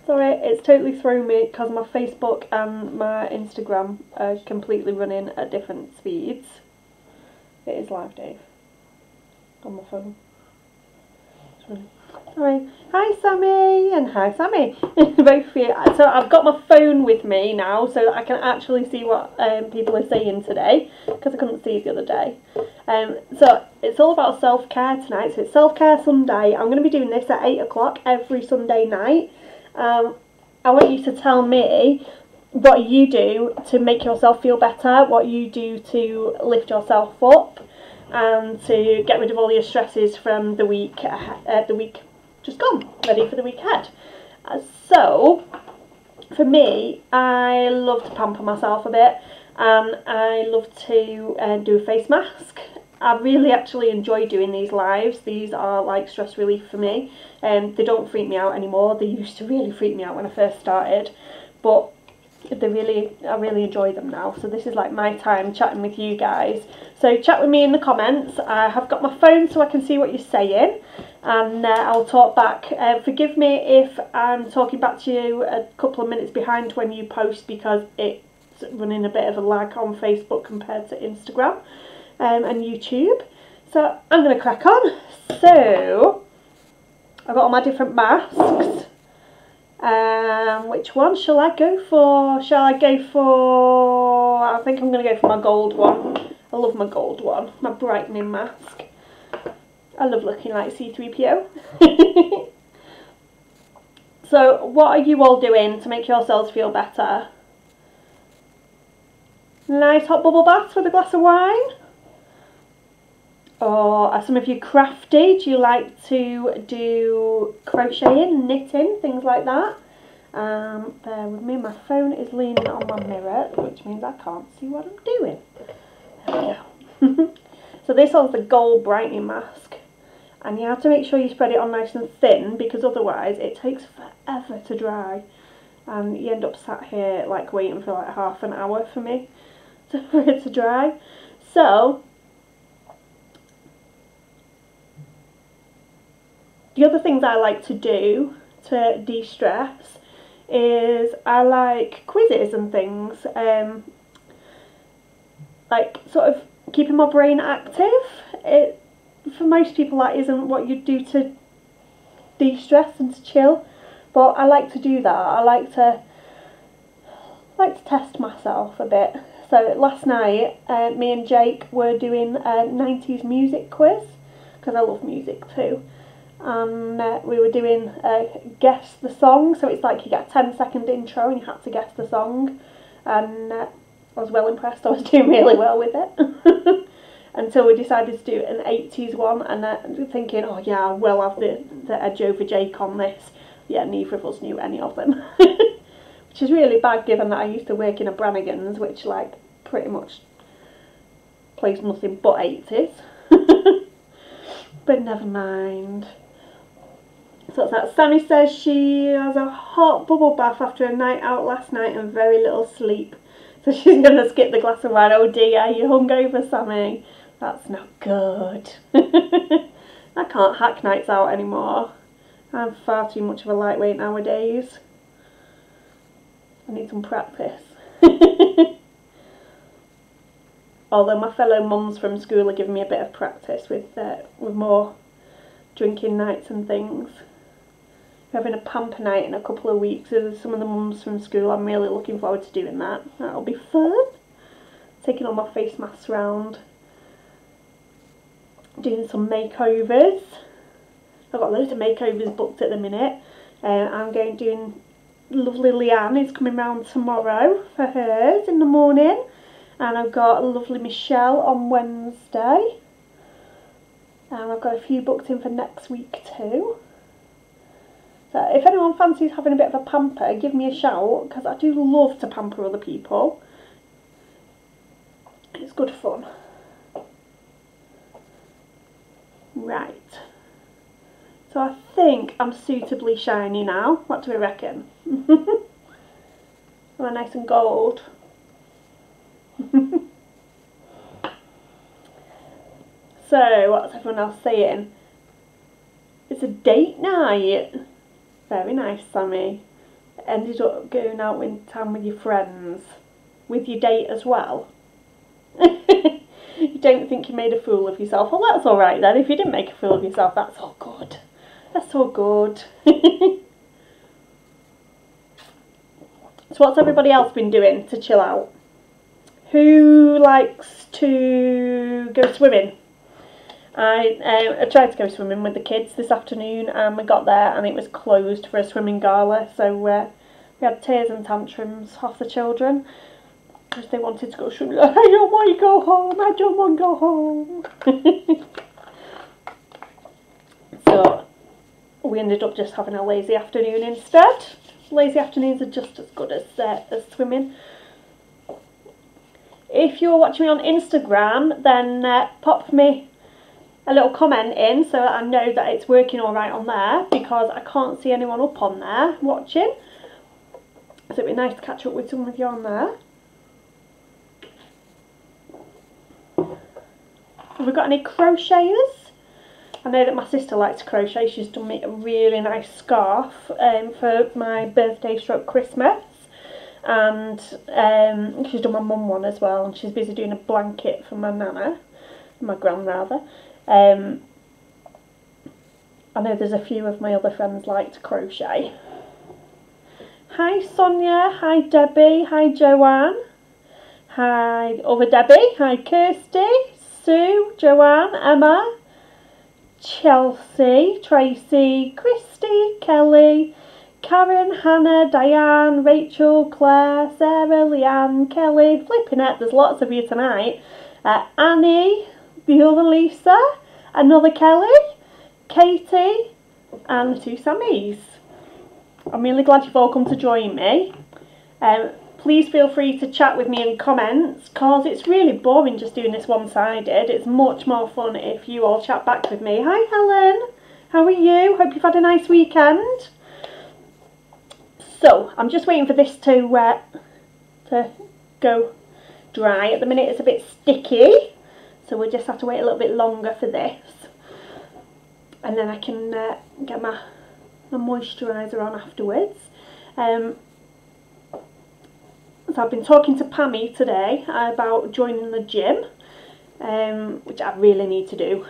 Sorry, it's totally thrown me because my Facebook and my Instagram are completely running at different speeds. It is live, Dave. On my phone. Sorry. Hi, Sammy, and hi, Sammy. Both of you. So I've got my phone with me now, so that I can actually see what people are saying today, because I couldn't see it the other day. So it's all about self-care tonight. So it's Self-Care Sunday. I'm going to be doing this at 8 o'clock every Sunday night. I want you to tell me what you do to make yourself feel better, what you do to lift yourself up, and to get rid of all your stresses from the week just gone, ready for the week ahead. So, for me, I love to pamper myself a bit, and I love to do a face mask. I really actually enjoy doing these lives. These are like stress relief for me. They don't freak me out anymore. They used to really freak me out when I first started, but I really enjoy them now. So this is like my time chatting with you guys. So chat with me in the comments. I have got my phone so I can see what you're saying, and I'll talk back. Forgive me if I'm talking back to you a couple of minutes behind when you post, because it's running a bit of a lag on Facebook compared to Instagram and YouTube. So I'm going to crack on. So I've got all my different masks. Which one shall I go for? I think I'm going to go for my gold one. I love my gold one, my brightening mask. I love looking like C3PO. So what are you all doing to make yourselves feel better? Nice hot bubble bath with a glass of wine? Or are some of you crafty? Do you like to do crocheting, knitting, things like that? Bear with me, my phone is leaning on my mirror, which means I can't see what I'm doing. There we go. So this one's the gold brightening mask. And you have to make sure you spread it on nice and thin, because otherwise it takes forever to dry. And you end up sat here like waiting for like half an hour for it to dry. So the other things I like to do to de-stress is I like quizzes and things, like sort of keeping my brain active. For most people that isn't what you do to de-stress and to chill, but I like to do that. I like to test myself a bit. So last night me and Jake were doing a 90s music quiz, because I love music too. And we were doing guess the song, so it's like you get a 10-second intro and you had to guess the song, and I was well impressed. I was doing really well with it until we decided to do an 80s one, and thinking, oh yeah, I will have the edge over Jake on this. Yeah, neither of us knew any of them, which is really bad given that I used to work in a Brannigan's, which like pretty much plays nothing but 80s. But never mind. So it's that. Sammy says she has a hot bubble bath after a night out last night and very little sleep. So she's going to skip the glass of wine. Oh dear, you're hungover, Sammy. That's not good. I can't hack nights out anymore. I'm far too much of a lightweight nowadays. I need some practice. Although my fellow mums from school are giving me a bit of practice with more drinking nights and things. We're having a pamper night in a couple of weeks with some of the mums from school. I'm really looking forward to doing that. That'll be fun. Taking all my face masks round. Doing some makeovers. I've got loads of makeovers booked at the minute. I'm doing lovely Leanne is coming round tomorrow for hers in the morning. And I've got a lovely Michelle on Wednesday. And I've got a few booked in for next week too. So if anyone fancies having a bit of a pamper, give me a shout, because I do love to pamper other people. It's good fun. Right. So I think I'm suitably shiny now. What do we reckon? Am I nice and gold? So, what's everyone else saying? It's a date night. Very nice, Sammy. ended up going out in time with your friends, with your date as well. You don't think you made a fool of yourself? Well, that's alright then. If you didn't make a fool of yourself, that's all good. That's all good. So what's everybody else been doing to chill out? Who likes to go swimming? I tried to go swimming with the kids this afternoon, and we got there and it was closed for a swimming gala, so we had tears and tantrums off the children because they wanted to go swimming. I don't want to go home, I don't want to go home. So we ended up just having a lazy afternoon instead. Lazy afternoons are just as good as swimming. If you're watching me on Instagram, then pop me a little comment in so that I know that it's working alright on there, because I can't see anyone up on there watching. So it'd be nice to catch up with some of you on there. Have we got any crocheters? I know that my sister likes to crochet. She's done me a really nice scarf for my birthday stroke Christmas. And she's done my mum one as well, and she's busy doing a blanket for my nana, my gran rather. I know there's a few of my other friends like to crochet. Hi Sonia, hi Debbie, hi Joanne, hi other Debbie, hi Kirsty, Sue, Joanne, Emma, Chelsea, Tracy, Christy, Kelly, Karen, Hannah, Diane, Rachel, Claire, Sarah, Leanne, Kelly, flipping it, there's lots of you tonight. Annie, the other Lisa, another Kelly, Katie, and the two Sammys. I'm really glad you've all come to join me. Please feel free to chat with me in comments, because it's really boring just doing this one-sided. It's much more fun if you all chat back with me. Hi Helen, how are you? Hope you've had a nice weekend. So, I'm just waiting for this to go dry. At the minute it's a bit sticky, so we'll just have to wait a little bit longer for this. And then I can get my moisturiser on afterwards. So I've been talking to Pammy today about joining the gym, which I really need to do.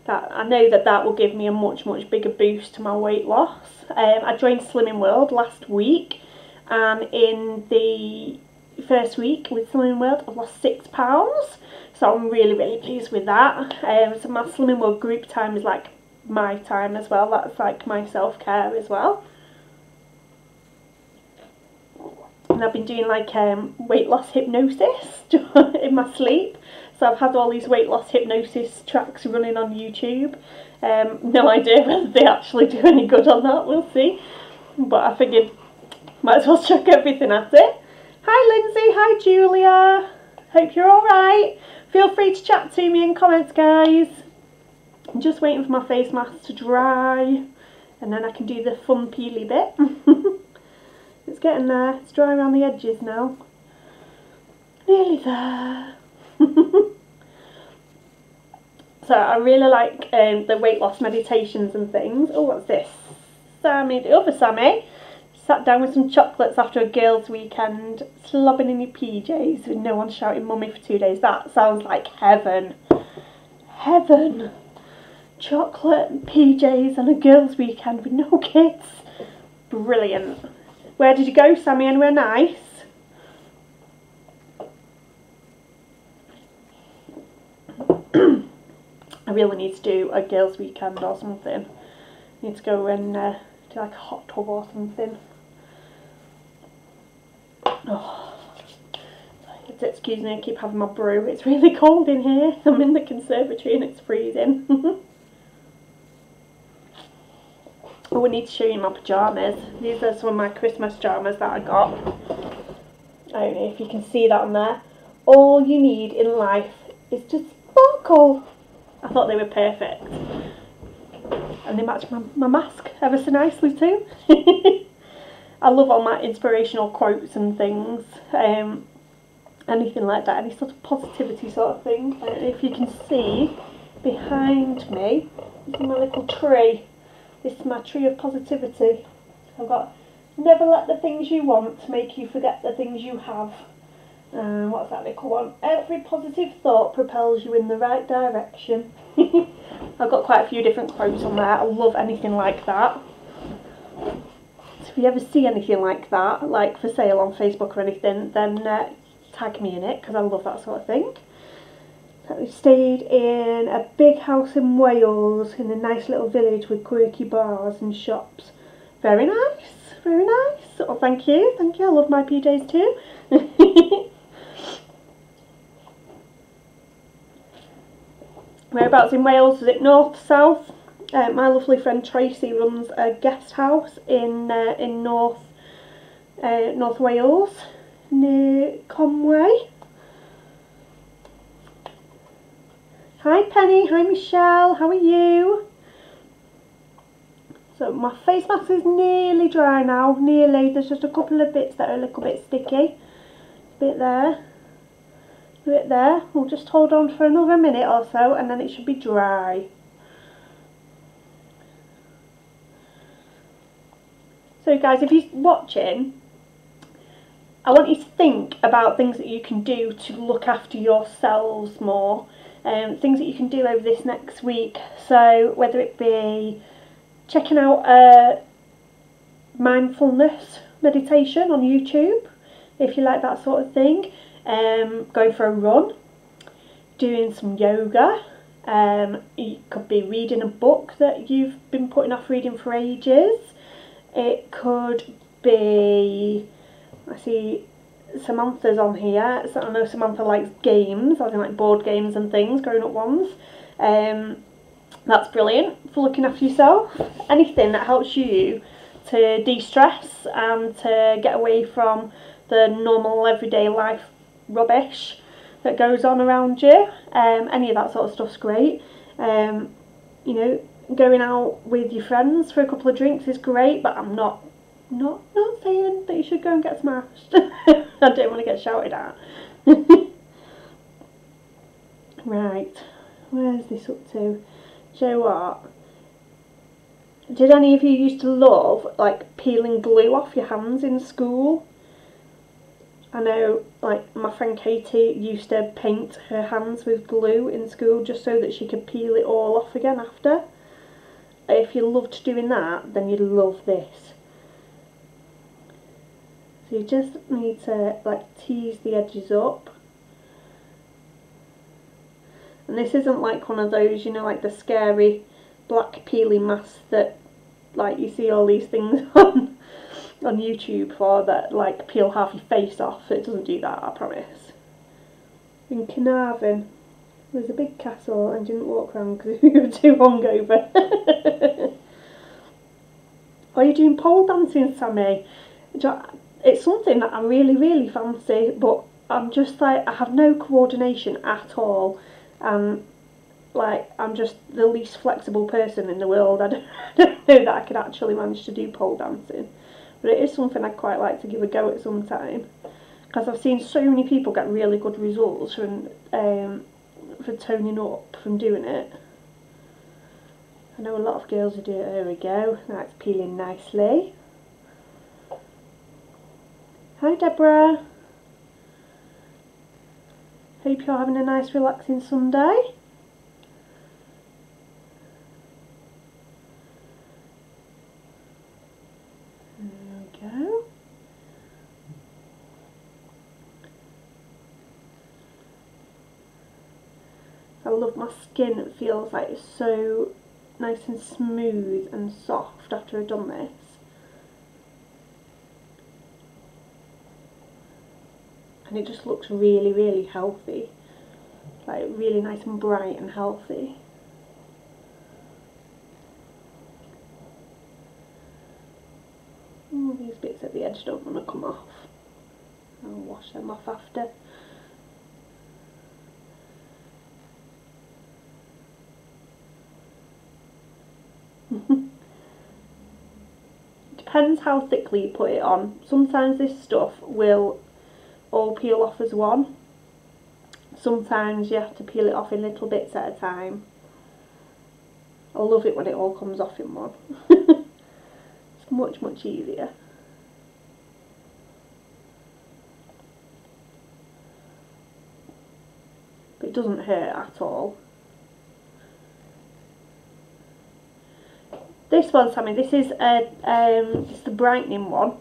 I know that will give me a much bigger boost to my weight loss. I joined Slimming World last week, and in the first week with Slimming World I've lost £6, so I'm really pleased with that. So my Slimming World group time is like my time as well. That's like my self-care as well. And I've been doing like weight loss hypnosis in my sleep. So I've had all these weight loss hypnosis tracks running on YouTube. No idea whether they actually do any good or not, we'll see. But I figured might as well chuck everything at it. Hi Lindsay, hi Julia. Hope you're alright. Feel free to chat to me in comments, guys. I'm just waiting for my face mask to dry, and then I can do the fun peely bit. It's getting there. It's dry around the edges now. Nearly there. So I really like the weight loss meditations and things. Oh, what's this? Sammy, the other Sammy, sat down with some chocolates after a girls' weekend, slobbing in your PJs with no one shouting mummy for 2 days. That sounds like heaven. Heaven. Chocolate and PJs and a girls' weekend with no kids. Brilliant. Where did you go, Sammy? Anywhere nice? I really need to do a girls' weekend or something. I need to go and do like a hot tub or something. Oh, excuse me, I keep having my brew. It's really cold in here. I'm in the conservatory and it's freezing. Oh, I need to show you my pyjamas. These are some of my Christmas pyjamas that I got. I don't know if you can see that on there. All you need in life is to sparkle. I thought they were perfect. And they match my mask ever so nicely too. I love all my inspirational quotes and things. Anything like that, any sort of positivity sort of thing. I don't know if you can see behind me, this is my little tree. This is my tree of positivity. I've got Never let the things you want make you forget the things you have. What's that little one? Every positive thought propels you in the right direction. I've got quite a few different quotes on there. I love anything like that. So if you ever see anything like that, like for sale on Facebook or anything, then tag me in it, because I love that sort of thing. So we stayed in a big house in Wales, in a nice little village with quirky bars and shops. Very nice, very nice. Oh, thank you, I love my PJs too. Whereabouts in Wales? Was it north, south? My lovely friend Tracy runs a guest house in North Wales, near Conway. Hi Penny, hi Michelle, how are you? So my face mask is nearly dry now, nearly. There's just a couple of bits that are a little bit sticky. A bit there. A bit there. We'll just hold on for another minute or so and then it should be dry. So guys, if you're watching, I want you to think about things that you can do to look after yourselves more. Things that you can do over this next week. So whether it be checking out a mindfulness meditation on YouTube, if you like that sort of thing, going for a run, doing some yoga, you could be reading a book that you've been putting off reading for ages. It could be, I see Samantha's on here, so I know Samantha likes games, as in like board games and things, grown up ones. That's brilliant for looking after yourself. Anything that helps you to de-stress and to get away from the normal everyday life rubbish that goes on around you. Any of that sort of stuff's great. You know, going out with your friends for a couple of drinks is great, but I'm not saying that you should go and get smashed. I don't want to get shouted at. Right, where's this up to? Do you know what? Did any of you used to love like peeling glue off your hands in school? I know, like, my friend Katie used to paint her hands with glue in school just so that she could peel it all off again after. If you loved doing that, then you'd love this. So you just need to like tease the edges up. And this isn't like one of those, you know, like the scary black peeling masks that like you see all these things on YouTube for, that like peel half your face off. It doesn't do that, I promise. In Carnarvon, there's a big castle and didn't walk around because we were too hungover. Are you doing pole dancing, Sammy? It's something that I really fancy, but I'm just like, I have no coordination at all, and like I'm just the least flexible person in the world. I don't know that I could actually manage to do pole dancing, but it is something I'd quite like to give a go at some time, because I've seen so many people get really good results from for toning up from doing it. I know a lot of girls who do it. There we go. Now it's peeling nicely. Hi Deborah. Hope you're having a nice relaxing Sunday. There we go. I love my skin. It feels like it's so nice and smooth and soft after I've done this. And it just looks really healthy, like really nice and bright and healthy. All these bits at the edge don't want to come off. I'll wash them off after. Depends how thickly you put it on. Sometimes this stuff will all peel off as one. Sometimes you have to peel it off in little bits at a time. I love it when it all comes off in one. It's much easier. it doesn't hurt at all. This one, Sammy, this is it's the brightening one.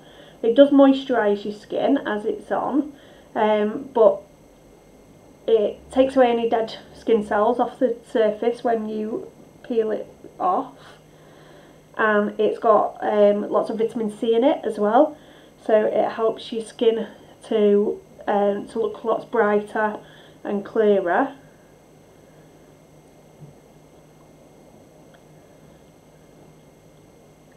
It does moisturise your skin as it's on, but it takes away any dead skin cells off the surface when you peel it off. And it's got lots of vitamin C in it as well, so it helps your skin to look lots brighter and clearer.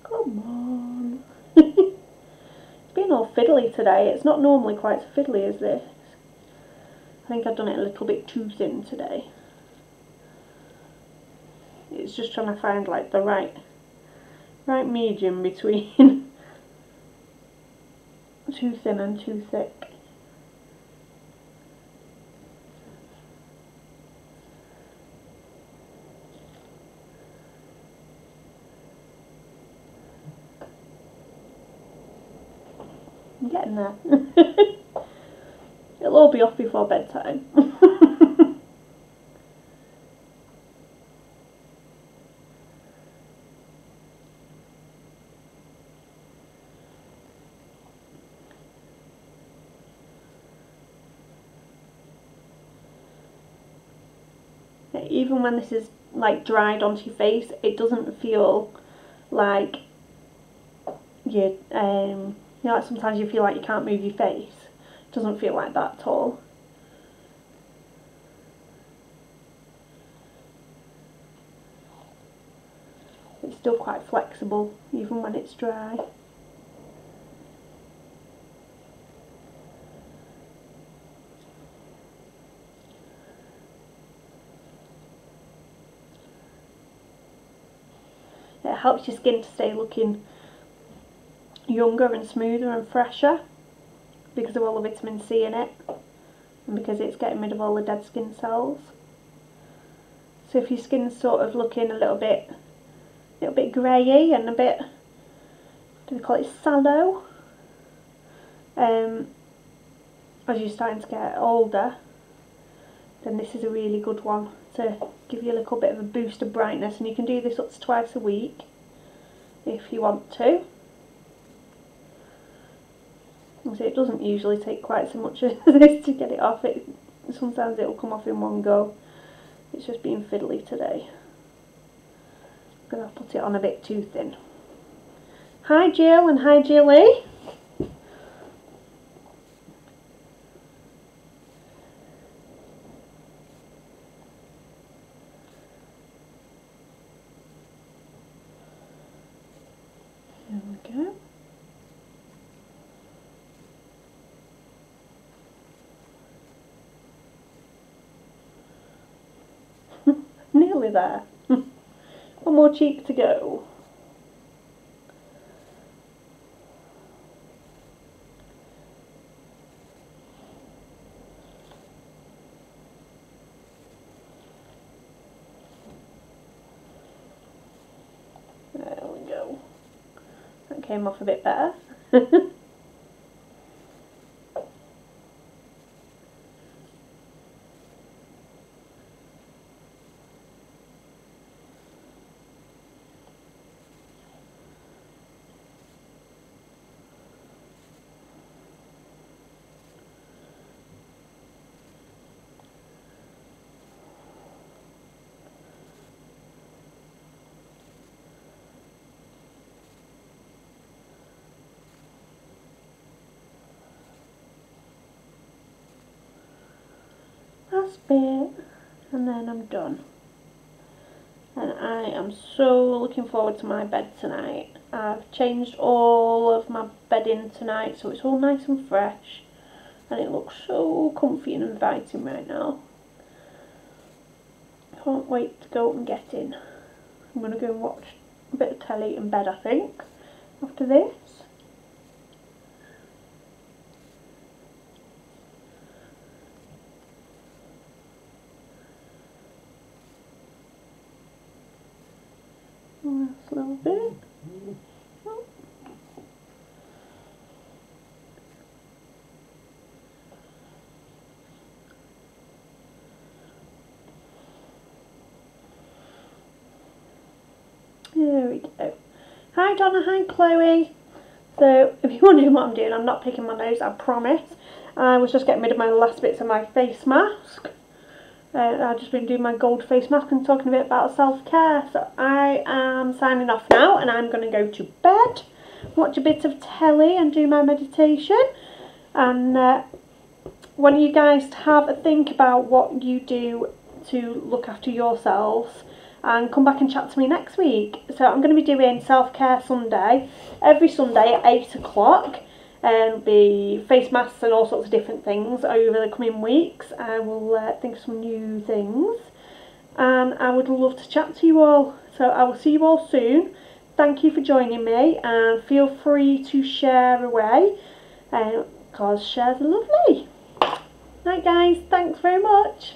Come on. It's been all fiddly today. It's not normally quite so fiddly as this. I think I've done it a little bit too thin today. It's just trying to find like the right medium between too thin and too thick. I'm getting there. It'll all be off before bedtime. Even when this is like dried onto your face, it doesn't feel like you know, like sometimes you feel like you can't move your face. It doesn't feel like that at all. It's still quite flexible even when it's dry. It helps your skin to stay looking younger and smoother and fresher because of all the vitamin C in it and because it's getting rid of all the dead skin cells. So if your skin's sort of looking a little bit greyy and a bit, do we call it sallow, as you're starting to get older, then this is a really good one to give you a little bit of a boost of brightness. And you can do this up to twice a week if you want to. So it doesn't usually take quite so much as this to get it off. Sometimes it will come off in one go. It's just being fiddly today. I'm going to put it on a bit too thin. Hi Jill and hi Jilly. There we go. Nearly there. One more cheek to go. There we go. That came off a bit better. Last bit, and then I'm done. And I am so looking forward to my bed tonight. I've changed all of my bedding tonight so it's all nice and fresh, and it looks so comfy and inviting right now. Can't wait to go and get in. I'm going to go and watch a bit of telly in bed, I think, after this. Last little bit. Oh. There we go. Hi Donna, hi Chloe. So if you're wondering what I'm doing, I'm not picking my nose, I promise. I was just getting rid of my last bits of my face mask. I've just been doing my gold face mask and talking a bit about self-care. So I am signing off now and I'm going to go to bed, watch a bit of telly and do my meditation. And want you guys to have a think about what you do to look after yourselves and come back and chat to me next week. So I'm going to be doing Self-Care Sunday every Sunday at 8 o'clock. It'll be face masks and all sorts of different things over the coming weeks. I will think of some new things and I would love to chat to you all. So I will see you all soon. Thank you for joining me and feel free to share away because shares are lovely. Right guys, thanks very much.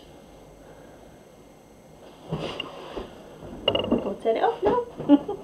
I'll turn it off now.